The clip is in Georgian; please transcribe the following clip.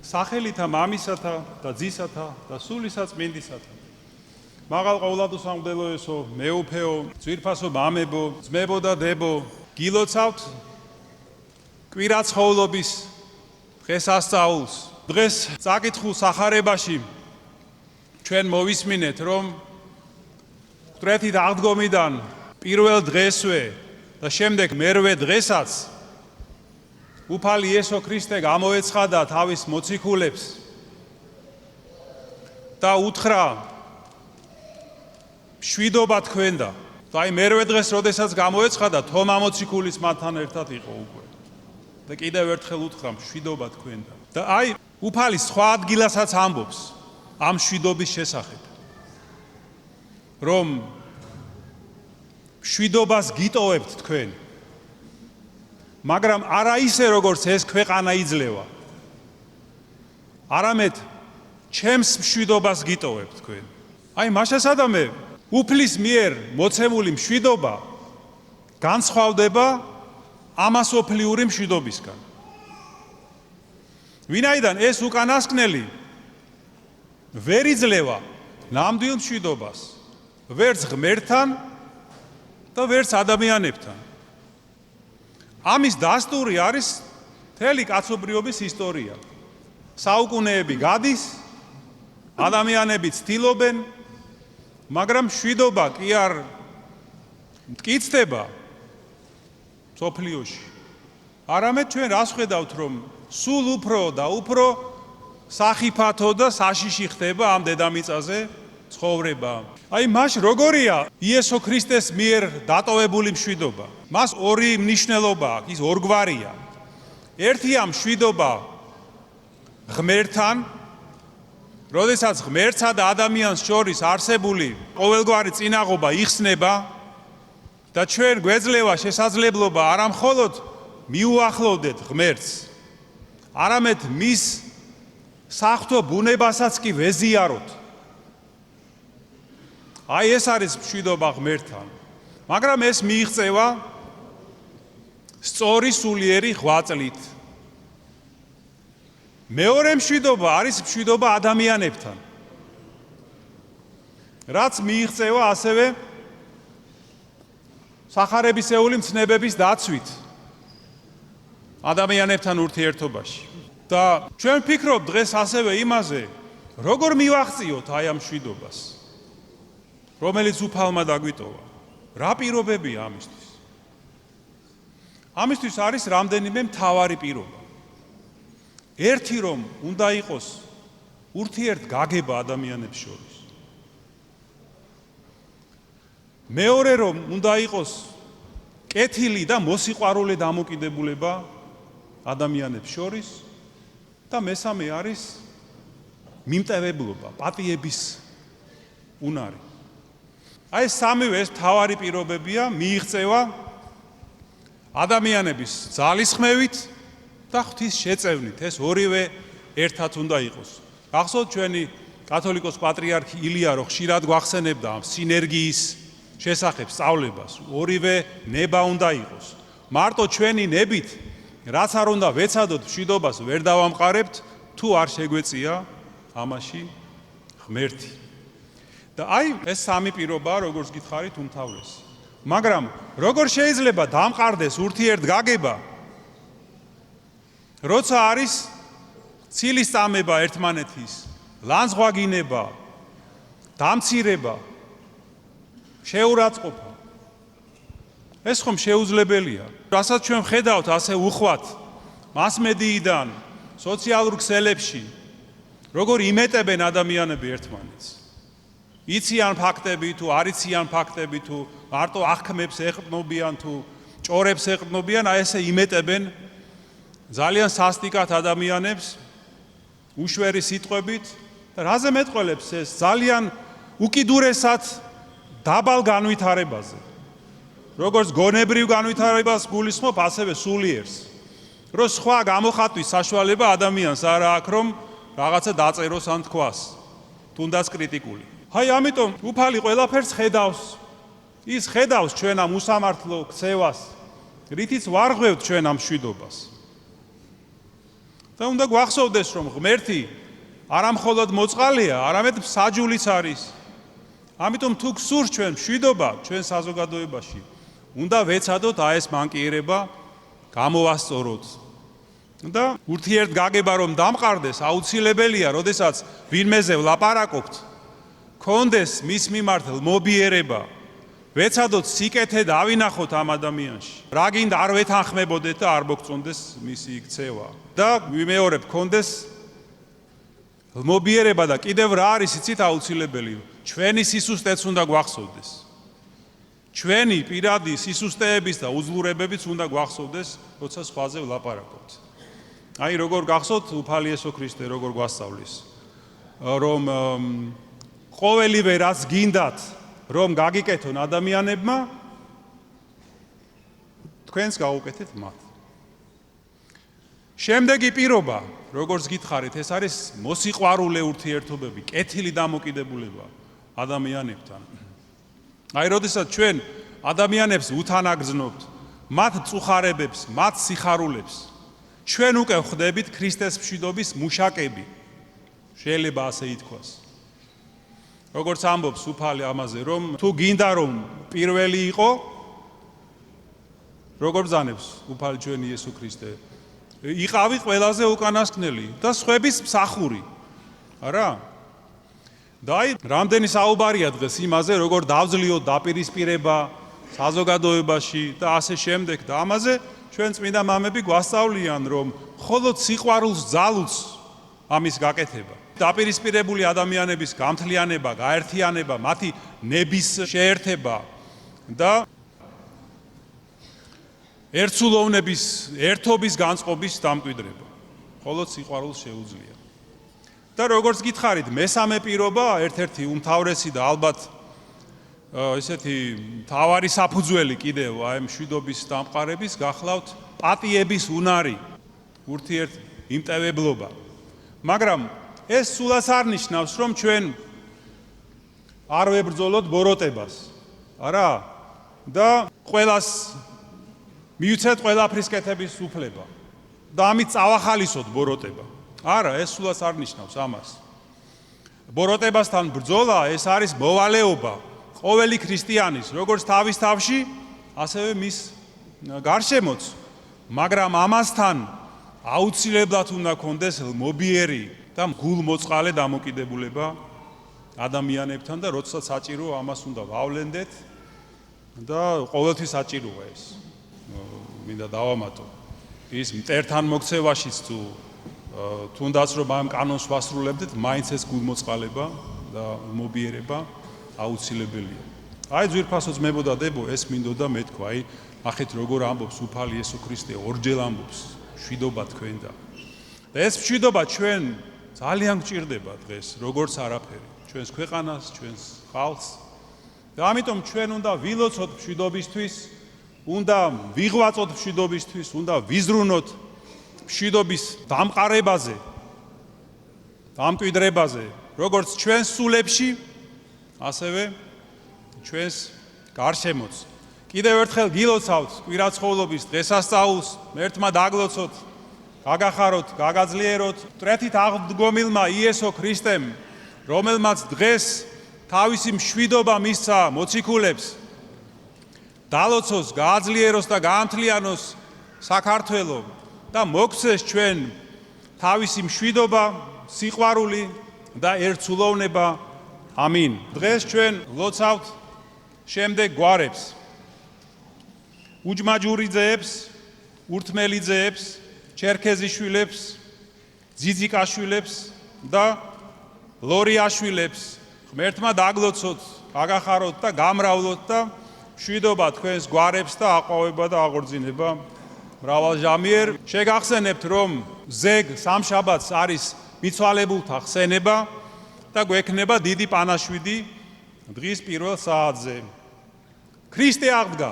სახელითა მამისათა და ძისათა და სულისაწმინდისათა. მაღალ ყოვლადოსამღვდელოესო, მეუფეო, ძვირფასო მამებო, ძმებო და დებო, გილოცავთ კვირაცხოვლობის დღესასწაულს. დღეს წაკითხულ სახარებაში ჩვენ მოვისმინეთ, რომ მკვდრეთის აღდგომიდან პირველ დღესვე და შემდეგ მერვე დღესაც უფალი იესო ქრისტე გამოეცხადა თავის მოციქულებს და უთხრა მშვიდობა თქვენდა. და აი მერვე დღეს, როდესაც გამოეცხადა, თომა მოციქულის მათთან ერთად იყო უკვე. და კიდევ ერთხელ უთხრა მშვიდობა თქვენდა. და აი უფალი სხვა ადგილასაც ამბობს ამ მშვიდობის შესახებ. რომ მშვიდობას გიტოვებთ თქვენ. მაგრამ არა ისე, როგორც ეს ქვეყანა იძლევა. არამედ ჩემს მშვიდობას გიტოვებთ თქვენ. აი მაშასადამე უფლის მიერ მოცემული მშვიდობა განსხვავდება ამასოფლიური მშვიდობისგან. ვინაიდან ეს უკანასკნელი ვერ იძლევა ნამდვილ მშვიდობას, ვერც ღმერთთან და ვერც ადამიანებთან. ამის დასტური არის მთელი კაცობრიობის ისტორია. საუკუნეები გადის, ადამიანები ცდილობენ, მაგრამ მშვიდობა კი არ მტკიცდება მსოფლიოში. არამედ ჩვენ რას ხედავთ, რომ სულ უფრო და უფრო სახიფათო და საშიში ხდება ამ დედამიწაზე ცხოვრება. აი მას როგორია იესო ქრისტეს მიერ დატოვებული მშვიდობა? მას ორი მნიშვნელობა აქვს, ის ორგვარია. ერთია მშვიდობა ღმერთთან, როდესაც ღმერთსა და ადამიანს შორის არსებული ყოველგვარი წინაღობა იხსნება და ჩვენ გვეძლევა შესაძლებლობა არა მხოლოდ მიუახლოვდეთ ღმერთს, არამედ მის საღვთო ბუნებასაც კი ვეზიაროთ. აი ეს არის მშვიდობა ღმერთთან. მაგრამ ეს მიიღწევა სწორი სულიერი ღვაწლით. მეორე მშვიდობა არის მშვიდობა ადამიანებთან. რაც მიიღწევა ასევე სახარებისეული მცნებების დაცვით ადამიანებთან ურთიერთობაში. და ჩვენ ვფიქრობთ დღეს ასევე იმაზე, როგორ მივახციოთ აი ამ მშვიდობას, რომელიც უფალმა დაგვიტოვა. რა პირობებია ამისთვის? ამისთვის არის რამდენიმე მთავარი პირობა. ერთი, რომ უნდა იყოს ურთიერთგაგება ადამიანებს შორის. მეორე, რომ უნდა იყოს კეთილი და მოსიყვარულე დამოკიდებულება ადამიანებს შორის. და მესამე არის მიმტევებლობა, პატიების უნარი. აი სამივე ეს მთავარი პირობებია მიიღწევა ადამიანების ძალისხმევით და ღვთის შეწევნით. ეს ორივე ერთად უნდა იყოს. გახსოვთ ჩვენი კათოლიკოს პატრიარქი ილია რო ხშირად გვახსენებდა ამ სინერგიის შესახებ სწავლებას. ორივე ნება უნდა იყოს. მარტო ჩვენი ნებით რაც არ უნდა ვეცადოთ მშვიდობას ვერ დავამყარებთ, თუ არ შეგვეწია ამაში ღმერთი. და აი ეს სამი პირობაა, როგორც გითხარით, უმთავრესი. მაგრამ როგორ შეიძლება დამყარდეს ურთიერთგაგება, როცა არის ცილისწამება ერთმანეთის, ლანძღვაგინება, დამცირება, შეურაცხყოფა. ეს ხომ შეუძლებელია. რასაც ჩვენ ვხედავთ ასე უხვად მასმედიიდან, სოციალურ ქსელებში, როგორ იმეტებენ ადამიანები ერთმანეთს. იციან ფაქტები თუ არ იციან ფაქტები, თუ მარტო აღქმებს ეყრდნობიან თუ ჭორებს ეყრდნობიან, აი ესე იმეტებენ ძალიან სასტიკად ადამიანებს უშვერი სიტყვებით და რაზე მეტყველებს ეს ძალიან უკიდურესად დაბალ განვითარებაზე. როგორც გონებრივ განვითარებას გულისხმობ, ასევე სულიერს. რომ სხვა გამოხატვის საშუალება ადამიანს არ აქვს, რომ რაღაცა დაწეროს ან თქვას, თუნდაც კრიტიკული. აი ამიტომ უფალი ყველაფერს ხედავს. ის ხედავს ჩვენ ამ უსამართლო ქცევას, რითიც ვარღვევთ ჩვენ ამ მშვიდობას. და უნდა გვახსოვდეს, რომ ღმერთი არა მხოლოდ მოწყალეა, არამედ მსაჯულიც არის. ამიტომ თუ გსურს ჩვენ მშვიდობა ჩვენ საზოგადოებაში, უნდა ვეცადოთ ეს მანკიერება გამოვასწოროთ. და ურთიერთგაგება რომ დამყარდეს, აუცილებელია, როდესაც ვინმეზე ვლაპარაკობთ, გქონდეს მის მიმართ ლმობიერება, ვეცადოთ სიკეთე დავინახოთ ამ ადამიანში. რა გინდა არ ვეთანხმებოდეთ და არ მოგწონდეს მისი ქცევა. და ვიმეორებ, გქონდეს ლმობიერება და კიდევ რა არის იცით აუცილებელი? ჩვენი სისუსტეც უნდა გვახსოვდეს. ჩვენი პირადი სისუსტეების და უძლურებებიც უნდა გვახსოვდეს, როცა სხვაზე ვლაპარაკობთ. აი როგორ გახსოვთ უფალი იესო ქრისტე როგორ გვასწავლის, რომ ყოველივე რაც გინდათ, რომ გაგიკეთონ ადამიანებმა, თქვენს გაუკეთეთ მათ. შემდეგი პირობა, როგორც გითხარით, ეს არის მოსიყვარულე ურთიერთობები, კეთილი დამოკიდებულება ადამიანებთან. აი, როდესაც ჩვენ ადამიანებს უთანაგრძნობთ, მათ წუხარებებს, მათ სიხარულებს, ჩვენ უკვე ვხდებით ქრისტეს მშვიდობის მუშაკები. შეიძლება ასე ითქვას. როგორც ამბობს უფალი ამაზე, რომ თუ გინდა რომ პირველი იყო, როგორ ბრძანებს უფალი ჩვენი იესო ქრისტე, იყავი ყველაზე უკანასკნელი და სხვების მსახური. არა? და აი, რამდენი საუბარია დღეს იმაზე, როგორ დავძლიოთ დაპირისპირება საზოგადოებაში და ასე შემდეგ და ამაზე ჩვენ წმინდა მამები გვასწავლიან, რომ მხოლოდ სიყვარულს ძალუց ამის გაკეთება. დაპირისპირებული ადამიანების გამთლიანება, გაერთიანება, მათი ნების შეერთება და ერთსულოვნების, ერთობის განწყობის დამკვიდრება. მხოლოდ სიყვარულს შეუძლია. და როგორც გითხარით, მესამე პირობა, ერთ-ერთი უმთავრესი და ალბათ ესეთი მთავარი საფუძველი კიდევ აი მშვიდობის დამყარების გახლავთ პატიების უნარი, ურთიერთიმტევებლობა. მაგრამ ეს სულაც არ ნიშნავს, რომ ჩვენ არ ვებრძოლოთ ბოროტებას. არა? და ყველას მივცეთ ყველაფრის კეთების უფლება. და ამით წავახალისოთ ბოროტება. არა, ეს სულაც არ ნიშნავს ამას. ბოროტებასთან ბრძოლა ეს არის მოვალეობა ყოველი ქრისტიანის, როგორც თავის თავში, ასევე მის გარშემოც. მაგრამ ამასთან აუცილებლად უნდა გქონდეს მობიერი და გულმოწყალე დამოკიდებულება ადამიანებთან და როდესაც საჭირო ამას უნდა ვავლენდეთ და ყოველთვის საჭიროა ეს. მინდა დავამატო. ის მტერთან მოქცევაშიც თუ თუნდაც რომ ამ კანონს ვასრულებდეთ, მაინც ეს გულმოწყალება და მობიერება აუცილებელია. აი ძვირფასო ძმებო და დებო, ეს მინდოდა მეთქვა, აი ნახეთ როგორ ამბობს უფალი იესო ქრისტე, ორჯერ ამბობს მშვიდობა თქვენ და ეს მშვიდობა ჩვენ ძალიან გვჭირდება დღეს, როგორც არაფერი, ჩვენს ქვეყანას, ჩვენს ხალხს. და ამიტომ ჩვენ უნდა ვილოცოთ მშვიდობისთვის, უნდა ვიღვაწოთ მშვიდობისთვის, უნდა ვიზრუნოთ მშვიდობის დამყარებაზე, დამკვიდრებაზე, როგორც ჩვენს სულებში, ასევე ჩვენს გარშემოც. კიდევ ერთხელ გილოცავთ კვირაცხოვლობის დღესასწაულს, მერთმა დაგლოცოთ, გაგახაროთ, გაგაძლიეროთ მტრეთით აღდგომილმა იესო ქრისტემ, რომელმაც დღეს თავისი მშვიდობა მისცა მოციქულებს, დალოცოს, გააძლიეროს და გაამთლიანოს საქართველო და მოგცეს ჩვენ თავისი მშვიდობა, სიყვარული და ერთსულოვნება. ამინ. დღეს ჩვენ ვლოცავთ შემდეგ გვარებს. უჯმაჯურიძეებს, ურთმელიძეებს, ჩერქეზიშვილებს, ძიძიკაშვილებს და ლორიაშვილებს. ღმერთმა დაგლოცოთ, გაგახაროთ და გამრავლოთ და მშვიდობა თქვენს გვარებს და აყვავება და აღორძინება მრავალჟამიერ. შეგახსენებთ, რომ ზეგ სამშაბათს არის მიცვალებულთა ხსენება და გვექნება დიდი პანაშვიდი დღის პირველ საათზე. ქრისტე აღდგა.